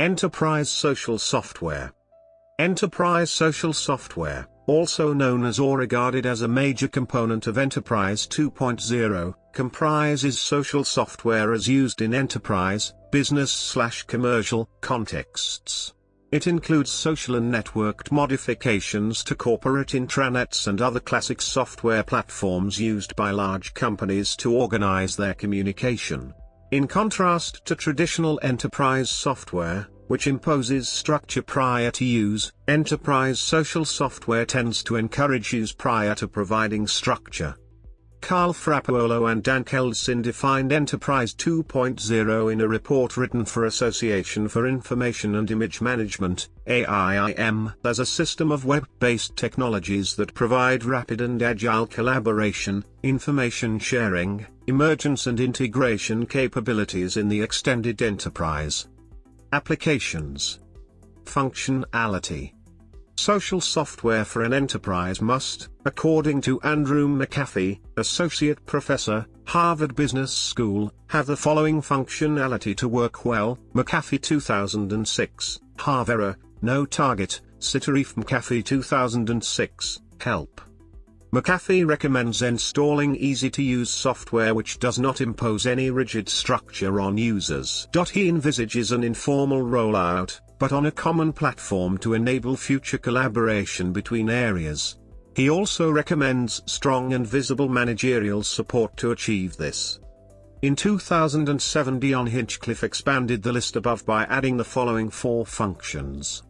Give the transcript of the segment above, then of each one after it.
Enterprise social software. Enterprise social software, also known as or regarded as a major component of Enterprise 2.0, comprises social software as used in enterprise, business/commercial contexts. It includes social and networked modifications to corporate intranets and other classic software platforms used by large companies to organize their communication. In contrast to traditional enterprise software, which imposes structure prior to use, enterprise social software tends to encourage use prior to providing structure. Carl Frappuolo and Dan Keldsin defined Enterprise 2.0 in a report written for Association for Information and Image Management, AIIM, as a system of web-based technologies that provide rapid and agile collaboration, information sharing, emergence and integration capabilities in the extended enterprise. Applications. Functionality. Social software for an enterprise must, according to Andrew McAfee, Associate Professor, Harvard Business School, have the following functionality to work well. McAfee 2006, Harvard, no target, Citarif McAfee 2006, help. McAfee recommends installing easy-to-use software which does not impose any rigid structure on users. He envisages an informal rollout, but on a common platform to enable future collaboration between areas. He also recommends strong and visible managerial support to achieve this. In 2007, Dion Hinchcliffe expanded the list above by adding the following 4 functions.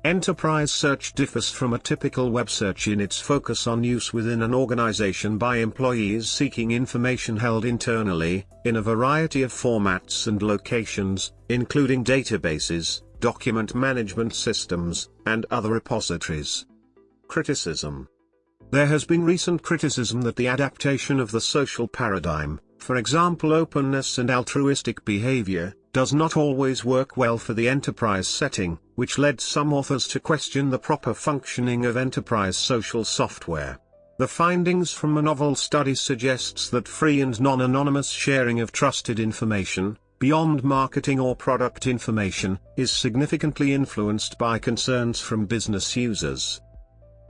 Enterprise search differs from a typical web search in its focus on use within an organization by employees seeking information held internally, in a variety of formats and locations, including databases, document management systems, and other repositories. Criticism. There has been recent criticism that the adaptation of the social paradigm, for example openness and altruistic behavior, does not always work well for the enterprise setting, which led some authors to question the proper functioning of enterprise social software. The findings from a novel study suggests that free and non-anonymous sharing of trusted information, beyond marketing or product information, is significantly influenced by concerns from business users.